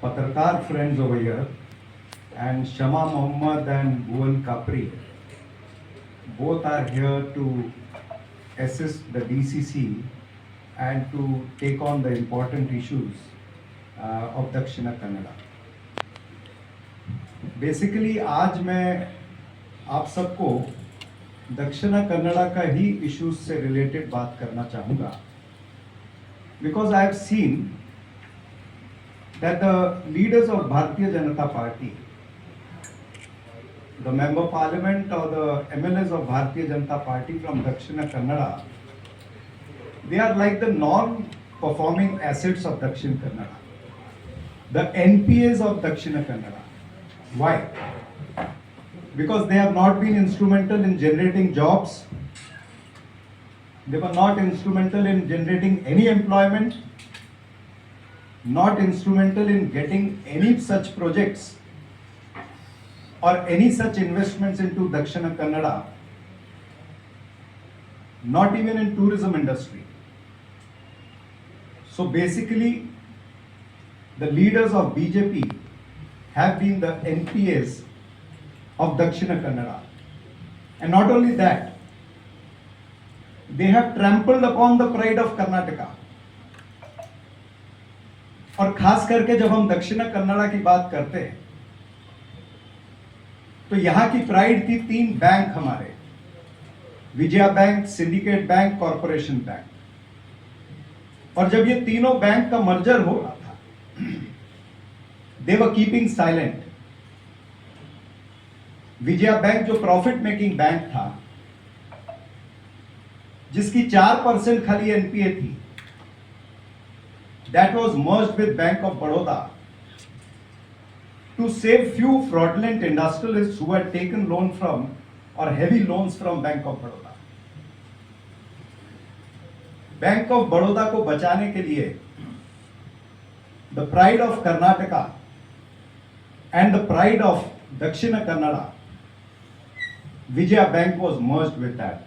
Patarkar friends over here, and Shama Mohammed and Bhuvan Kapri, both are here to assist the DCC and to take on the important issues of Dakshina Kannada. Basically आज मैं आप सबको दक्षिणा कन्नड़ा का ही issues से related बात करना चाहूँगा, because I have seen that the leaders of Bharatiya Janata party, the member parliament or the MLAs of Bharatiya Janata Party from Dakshina Kannada, they are like the non-performing assets of Dakshina Kannada, the NPAs of Dakshina Kannada. Why? Because they have not been instrumental in generating jobs, they were not instrumental in generating any employment, not instrumental in getting any such projects or any such investments into Dakshina Kannada, not even in tourism industry. So basically, the leaders of BJP have been the NPAs of Dakshina Kannada. And not only that, they have trampled upon the pride of Karnataka. और खास करके जब हम दक्षिण कन्नड़ा की बात करते हैं तो यहां की प्राइड थी तीन बैंक हमारे, Vijaya bank, syndicate bank, corporation bank. और जब ये तीनों बैंक का मर्जर हो रहा था, दे वर कीपिंग साइलेंट। विजया बैंक जो प्रॉफिट मेकिंग बैंक था, जिसकी 4% खाली एनपीए थी, that was merged with bank of Baroda to save few fraudulent industrialists who had taken loan from or heavy loans from Bank of Baroda. Bank of Baroda को बचाने के लिए the pride of Karnataka and the pride of Dakshina Kannada, Vijaya Bank was merged with that.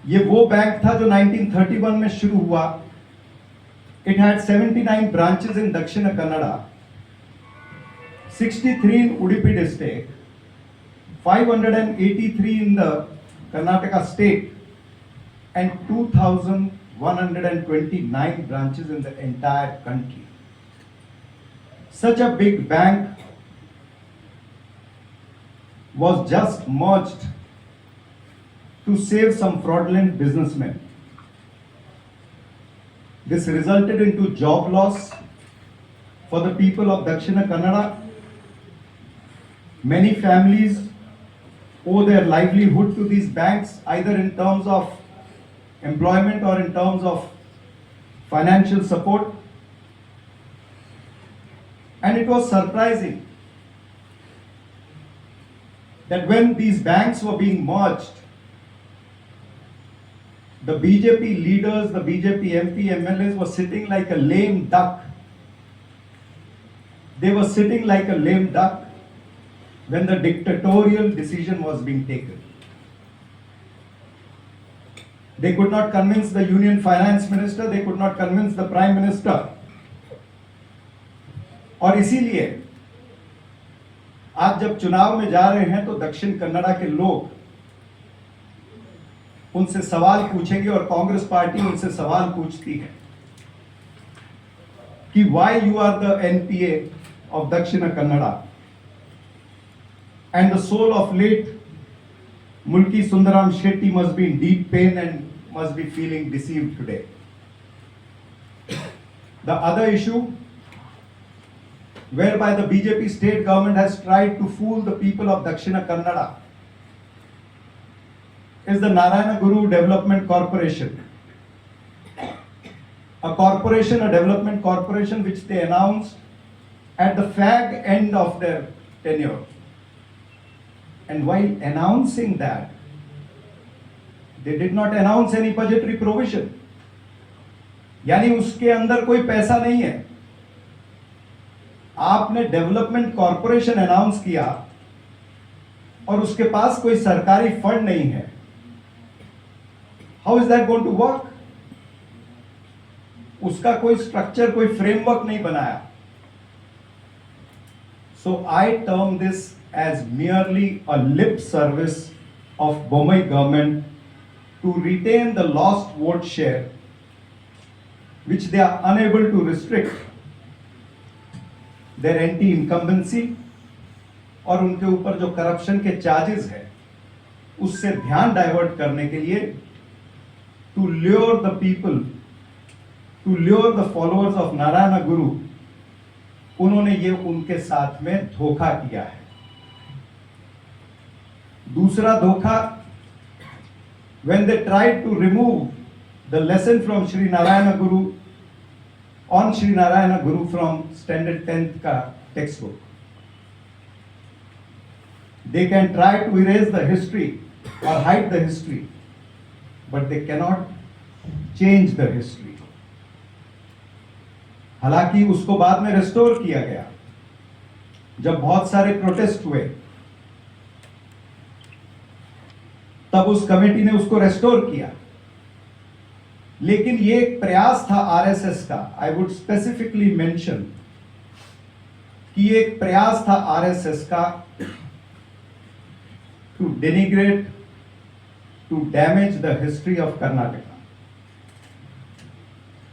ये वो bank था जो 1931 में शुरू हुआ। It had 79 branches in Dakshina Kannada, 63 in Udupi district, 583 in the Karnataka state, and 2,129 branches in the entire country. Such a big bank was just merged to save some fraudulent businessmen. This resulted into job loss for the people of Dakshina Kannada. Many families owe their livelihood to these banks, either in terms of employment or in terms of financial support. And it was surprising that when these banks were being merged, the BJP leaders, the BJP MP, MLAs were sitting like a lame duck. They were sitting like a lame duck when the dictatorial decision was being taken. They could not convince the Union Finance Minister, they could not convince the Prime Minister. और इसीलिए आज जब चुनाव में जा रहे हैं तो दक्षिण कन्नड़ा के लोग उनसे सवाल पूछेंगे और कांग्रेस पार्टी उनसे सवाल पूछती है कि why you are the NPA of Dakshina Kannada and the soul of late Mulki Sundaram Shetty must be in deep pain and must be feeling deceived today. The other issue whereby the BJP state government has tried to fool the people of Dakshina Kannada is the Narayana Guru Development Corporation. A corporation, a development corporation which they announced at the fag end of their tenure. And while announcing that, they did not announce any budgetary provision. यानी उसके अंदर कोई पैसा नहीं है। आपने development corporation announce किया और उसके पास कोई सरकारी फंड नहीं है। How is that going to work? उसका कोई स्ट्रक्चर, कोई फ्रेमवर्क नहीं बनाया. So I term this as merely a lip service of Bombay government to retain the lost vote share which they are unable to restrict their anti-incumbency और उनके ऊपर जो corruption के चार्जेस है उससे ध्यान डाइवर्ट करने के लिए to lure the people, to lure the followers of Narayana Guru, उन्होंने ये उनके साथ में धोखा किया है. दूसरा धोखा, when they tried to remove the lesson from Shri Narayana Guru, on Shri Narayana Guru from standard 10th का textbook. They can try to erase the history or hide the history, but they cannot change the history. हालांकि उसको बाद में restore किया गया जब बहुत सारे प्रोटेस्ट हुए, तब उस कमेटी ने उसको रेस्टोर किया. लेकिन ये एक प्रयास था आरएसएस का. आई वुड स्पेसिफिकली मेंशन कि ये एक प्रयास था आरएसएस का to denigrate, to damage the history of Karnataka.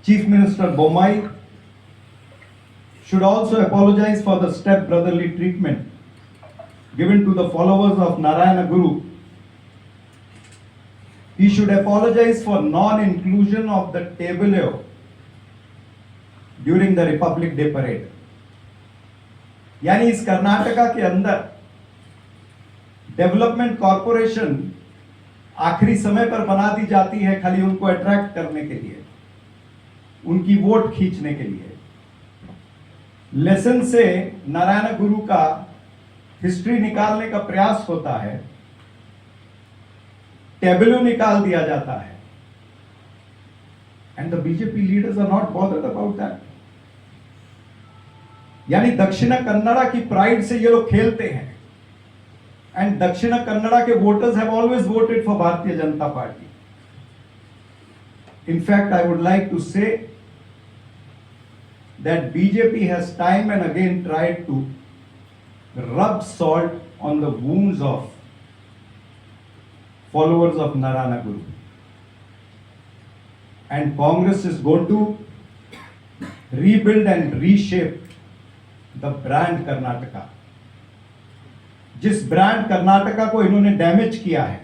Chief minister Bommai should also apologize for the step brotherly treatment given to the followers of Narayana Guru. He should apologize for non-inclusion of the tableau during the Republic Day parade. यानी इस कर्नाटका के अंदर development corporation आखिरी समय पर बना दी जाती है खाली उनको अट्रैक्ट करने के लिए, उनकी वोट खींचने के लिए. लेसन से नारायण गुरु का हिस्ट्री निकालने का प्रयास होता है, टेबलो निकाल दिया जाता है, and the BJP leaders are not bothered about that. यानी दक्षिण कन्नड़ा की प्राइड से ये लोग खेलते हैं. एंड दक्षिण कन्नड़ा के voters have always voted for Bharatiya Janata party. In fact, I would like to say that BJP has time and again tried to rub salt on the wounds of followers of Narayana Guru. And Congress is going to rebuild and reshape the brand Karnataka. जिस brand Karnataka को इन्होंने damage किया है,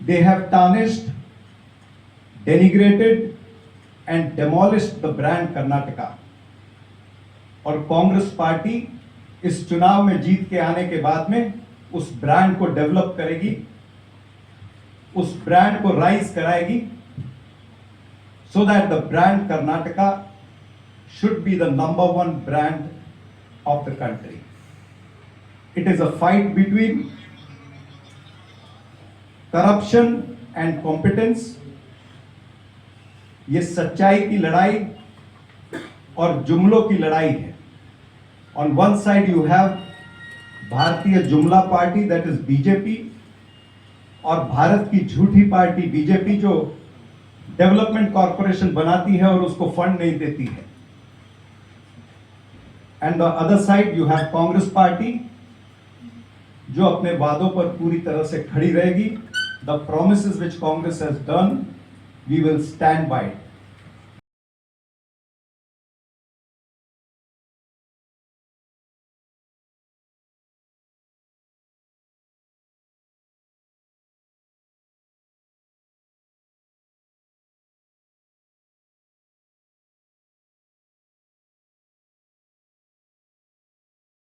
they have tarnished, denigrated and demolished the brand Karnataka. और Congress party इस चुनाव में जीत के आने के बाद में उस ब्रांड को डेवलप करेगी, उस ब्रांड को राइज कराएगी, so that the brand Karnataka should be the number one brand of the country. It is a fight between corruption and competence. ये सच्चाई की लड़ाई और जुमलों की लड़ाई है. On one side you have भारतीय जुमला पार्टी, that is बीजेपी, और भारत की झूठी पार्टी बीजेपी जो डेवलपमेंट कॉर्पोरेशन बनाती है और उसको फंड नहीं देती है. And the other side you have Congress party जो अपने वादों पर पूरी तरह से खड़ी रहेगी. The promises which Congress has done, we will stand by it.